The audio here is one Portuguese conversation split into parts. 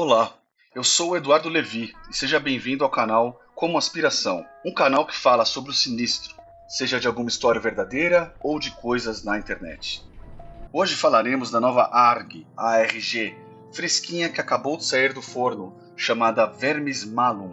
Olá, eu sou o Eduardo Levi e seja bem-vindo ao canal Como Aspiração, um canal que fala sobre o sinistro, seja de alguma história verdadeira ou de coisas na internet. Hoje falaremos da nova ARG, fresquinha que acabou de sair do forno, chamada Vermis Malum.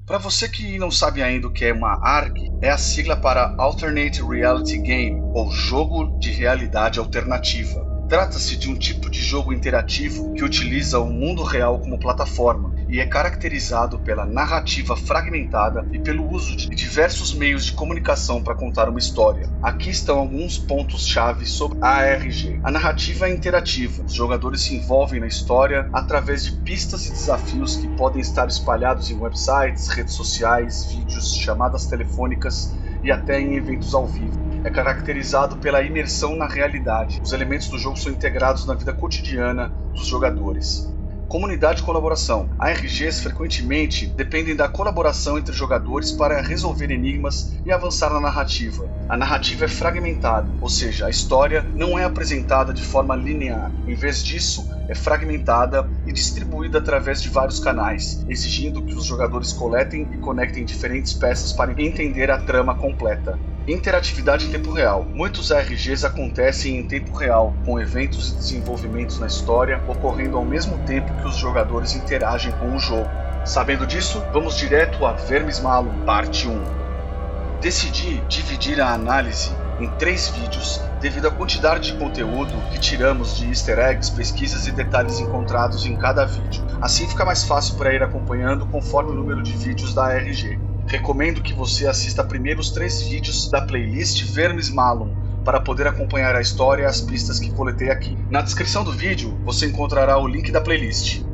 Para você que não sabe ainda o que é uma ARG, é a sigla para Alternate Reality Game, ou Jogo de Realidade Alternativa. Trata-se de um tipo de jogo interativo que utiliza o mundo real como plataforma e é caracterizado pela narrativa fragmentada e pelo uso de diversos meios de comunicação para contar uma história. Aqui estão alguns pontos-chave sobre a ARG. A narrativa é interativa. Os jogadores se envolvem na história através de pistas e desafios que podem estar espalhados em websites, redes sociais, vídeos, chamadas telefônicas e até em eventos ao vivo. É caracterizado pela imersão na realidade. Os elementos do jogo são integrados na vida cotidiana dos jogadores. Comunidade e colaboração. ARGs frequentemente dependem da colaboração entre jogadores para resolver enigmas e avançar na narrativa. A narrativa é fragmentada, ou seja, a história não é apresentada de forma linear. Em vez disso, é fragmentada e distribuída através de vários canais, exigindo que os jogadores coletem e conectem diferentes peças para entender a trama completa. Interatividade em tempo real. Muitos ARGs acontecem em tempo real, com eventos e desenvolvimentos na história ocorrendo ao mesmo tempo que os jogadores interagem com o jogo. Sabendo disso, vamos direto a Vermis Malum, parte 1. Decidi dividir a análise em 3 vídeos devido à quantidade de conteúdo que tiramos de easter eggs, pesquisas e detalhes encontrados em cada vídeo. Assim fica mais fácil para ir acompanhando conforme o número de vídeos da ARG. Recomendo que você assista primeiro os 3 vídeos da playlist Vermis Malum para poder acompanhar a história e as pistas que coletei aqui. Na descrição do vídeo você encontrará o link da playlist.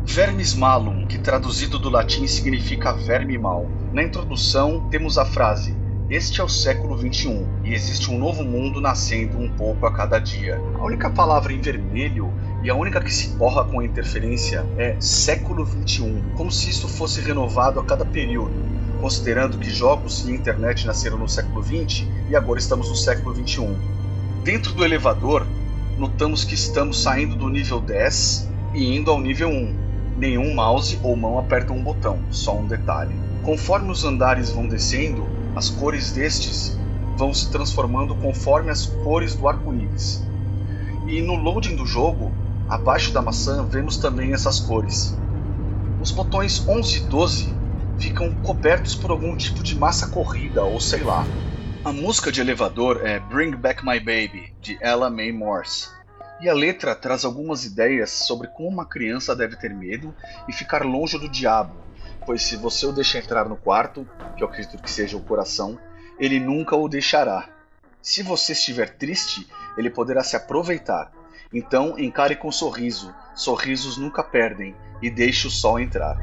Vermis Malum, que traduzido do latim significa verme mau. Na introdução temos a frase: "Este é o século XXI e existe um novo mundo nascendo um pouco a cada dia." A única palavra em vermelho e a única que se borra com a interferência é século XXI, como se isso fosse renovado a cada período, considerando que jogos e internet nasceram no século XX e agora estamos no século XXI. Dentro do elevador, notamos que estamos saindo do nível 10 e indo ao nível 1. Nenhum mouse ou mão aperta um botão, só um detalhe. Conforme os andares vão descendo, as cores destes vão se transformando conforme as cores do arco-íris. E no loading do jogo, abaixo da maçã, vemos também essas cores. Os botões 11 e 12 ficam cobertos por algum tipo de massa corrida ou sei lá. A música de elevador é Bring Back My Baby, de Ella Mae Morse. E a letra traz algumas ideias sobre como uma criança deve ter medo e ficar longe do diabo, pois se você o deixar entrar no quarto, que eu acredito que seja o coração, ele nunca o deixará. Se você estiver triste, ele poderá se aproveitar. Então encare com sorriso, sorrisos nunca perdem, e deixe o sol entrar.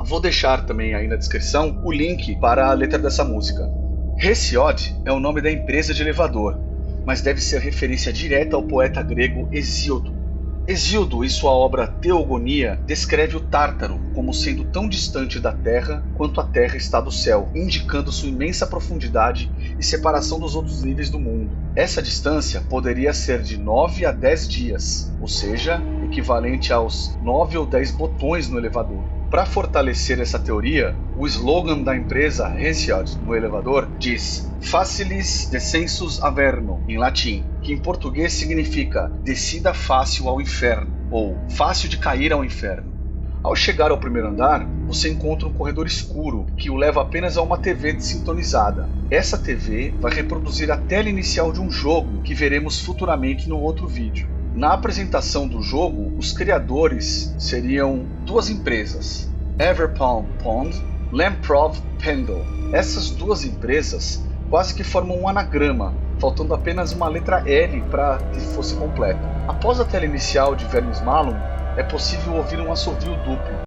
Vou deixar também aí na descrição o link para a letra dessa música. Hesiod é o nome da empresa de elevador, mas deve ser referência direta ao poeta grego Hesíodo. Hesíodo, em sua obra Teogonia, descreve o Tártaro como sendo tão distante da Terra quanto a Terra está do céu, indicando sua imensa profundidade e separação dos outros níveis do mundo. Essa distância poderia ser de 9 a 10 dias, ou seja, equivalente aos 9 ou 10 botões no elevador. Para fortalecer essa teoria, o slogan da empresa Hesiod no elevador diz Facilis descensus averno, em latim, que em português significa descida fácil ao inferno, ou fácil de cair ao inferno. Ao chegar ao primeiro andar, você encontra um corredor escuro que o leva apenas a uma TV sintonizada. Essa TV vai reproduzir a tela inicial de um jogo que veremos futuramente no outro vídeo. Na apresentação do jogo, os criadores seriam 2 empresas, Everpalm Pond, Lamprov Pendle. Essas 2 empresas quase que formam um anagrama, faltando apenas uma letra L para que fosse completo. Após a tela inicial de Vermis Malum, é possível ouvir um assovio duplo.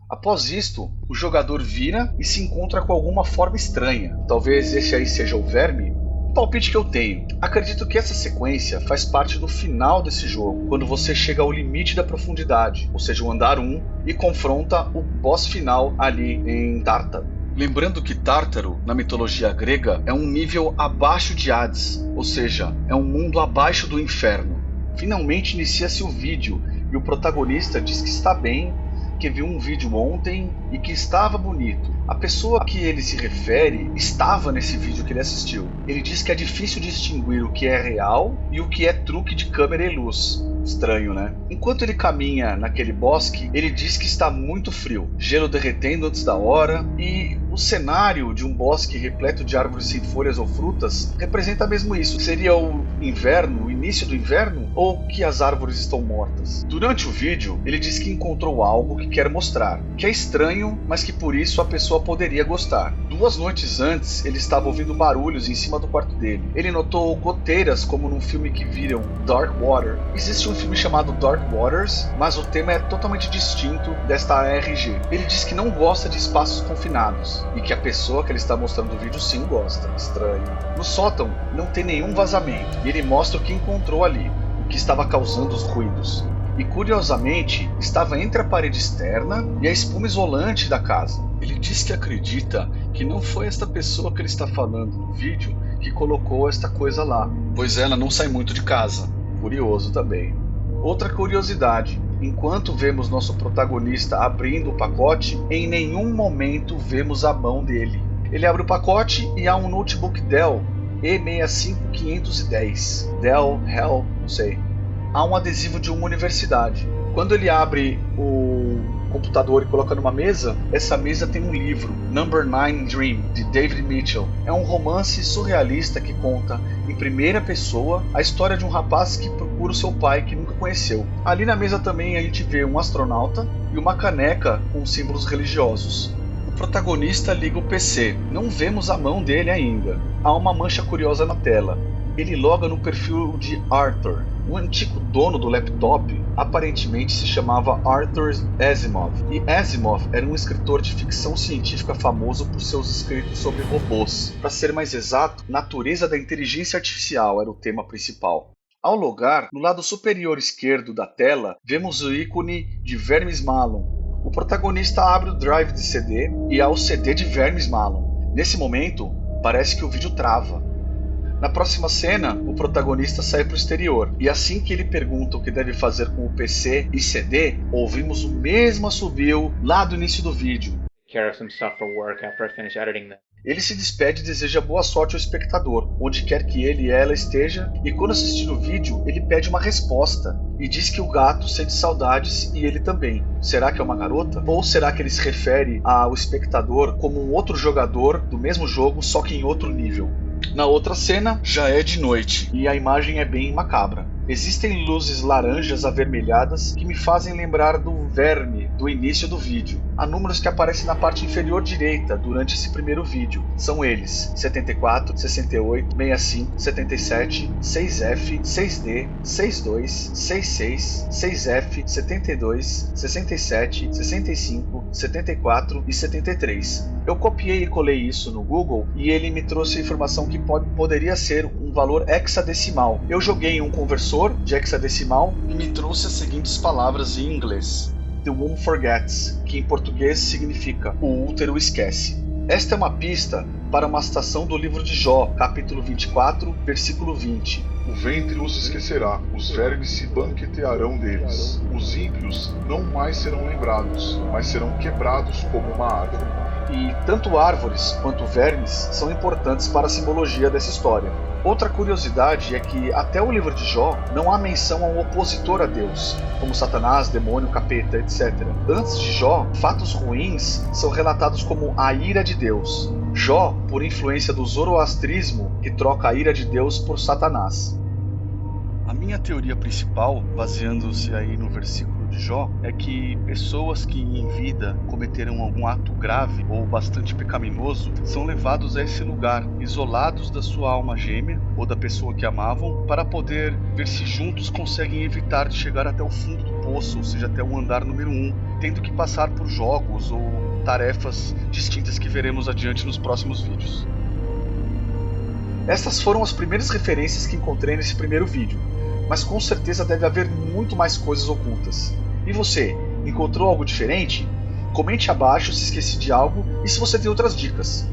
Após isto, o jogador vira e se encontra com alguma forma estranha. Talvez esse aí seja o verme. O palpite que eu tenho. Acredito que essa sequência faz parte do final desse jogo, quando você chega ao limite da profundidade, ou seja, o andar 1, e confronta o boss final ali em Tártaro. Lembrando que Tártaro, na mitologia grega, é um nível abaixo de Hades, ou seja, é um mundo abaixo do inferno. Finalmente inicia-se o vídeo e o protagonista diz que está bem, que viu um vídeo ontem e que estava bonito. A pessoa a que ele se refere estava nesse vídeo que ele assistiu. Ele diz que é difícil distinguir o que é real e o que é truque de câmera e luz. Estranho, né? Enquanto ele caminha naquele bosque, ele diz que está muito frio, gelo derretendo antes da hora, e o cenário de um bosque repleto de árvores sem folhas ou frutas representa mesmo isso. Seria o inverno, o início do inverno, ou que as árvores estão mortas? Durante o vídeo, ele diz que encontrou algo que quer mostrar, que é estranho, mas que por isso a pessoa poderia gostar. 2 noites antes, ele estava ouvindo barulhos em cima do quarto dele. Ele notou goteiras, como num filme que viram Dark Water. Existe um filme chamado Dark Waters, mas o tema é totalmente distinto desta ARG. Ele diz que não gosta de espaços confinados, e que a pessoa que ele está mostrando o vídeo sim gosta. Estranho. No sótão, não tem nenhum vazamento, e ele mostra o que encontrou ali, o que estava causando os ruídos. E curiosamente, estava entre a parede externa e a espuma isolante da casa. Ele diz que acredita que não foi esta pessoa que ele está falando no vídeo que colocou esta coisa lá, pois ela não sai muito de casa. Curioso também. Outra curiosidade, enquanto vemos nosso protagonista abrindo o pacote, em nenhum momento vemos a mão dele. Ele abre o pacote e há um notebook Dell E65510. Dell, Hell, não sei. Há um adesivo de uma universidade. Quando ele abre o computador e coloca numa mesa, essa mesa tem um livro, Number 9 Dream, de David Mitchell. É um romance surrealista que conta, em primeira pessoa, a história de um rapaz que procura o seu pai que nunca conheceu. Ali na mesa também a gente vê um astronauta e uma caneca com símbolos religiosos. O protagonista liga o PC. Não vemos a mão dele ainda. Há uma mancha curiosa na tela. Ele loga no perfil de Arthur. O antigo dono do laptop aparentemente se chamava Arthur Asimov. E Asimov era um escritor de ficção científica famoso por seus escritos sobre robôs. Para ser mais exato, natureza da inteligência artificial era o tema principal. Ao logar, no lado superior esquerdo da tela, vemos o ícone de Vermes Malon. O protagonista abre o drive de CD e há o CD de Vermes Malon. Nesse momento, parece que o vídeo trava. Na próxima cena, o protagonista sai para o exterior, e assim que ele pergunta o que deve fazer com o PC e CD, ouvimos o mesmo assobio lá do início do vídeo. Ele se despede e deseja boa sorte ao espectador, onde quer que ele e ela esteja, e quando assistir o vídeo, ele pede uma resposta, e diz que o gato sente saudades e ele também. Será que é uma garota? Ou será que ele se refere ao espectador como um outro jogador do mesmo jogo, só que em outro nível? Na outra cena, já é de noite, e a imagem é bem macabra. Existem luzes laranjas avermelhadas que me fazem lembrar do verme do início do vídeo. Há números que aparecem na parte inferior direita durante esse primeiro vídeo. São eles: 74, 68, 65, 77, 6F, 6D, 62, 66, 6F, 72, 67, 65, 74 e 73. Eu copiei e colei isso no Google e ele me trouxe a informação que poderia ser um valor hexadecimal. Eu joguei em um conversor de hexadecimal e me trouxe as seguintes palavras em inglês: The womb forgets, que em português significa o útero esquece. Esta é uma pista para uma citação do livro de Jó, capítulo 24, versículo 20. O ventre os esquecerá, os vermes se banquetearão deles. Os ímpios não mais serão lembrados, mas serão quebrados como uma árvore. E tanto árvores quanto vermes são importantes para a simbologia dessa história. Outra curiosidade é que até o livro de Jó não há menção ao opositor a Deus, como Satanás, demônio, capeta, etc. Antes de Jó, fatos ruins são relatados como a ira de Deus. Jó, por influência do zoroastrismo, que troca a ira de Deus por Satanás. A minha teoria principal, baseando-se aí no versículo de Jó, é que pessoas que em vida cometeram algum ato grave ou bastante pecaminoso são levados a esse lugar, isolados da sua alma gêmea ou da pessoa que amavam, para poder ver se juntos conseguem evitar de chegar até o fundo do poço, ou seja, até o andar número 1, tendo que passar por jogos ou tarefas distintas que veremos adiante nos próximos vídeos. Essas foram as primeiras referências que encontrei nesse primeiro vídeo, mas com certeza deve haver muito mais coisas ocultas. E você, encontrou algo diferente? Comente abaixo se esqueci de algo e se você tem outras dicas.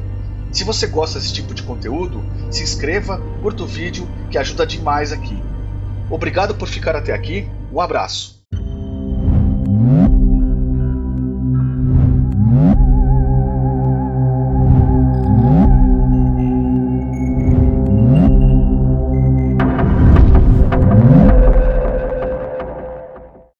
Se você gosta desse tipo de conteúdo, se inscreva, curta o vídeo que ajuda demais aqui. Obrigado por ficar até aqui, um abraço!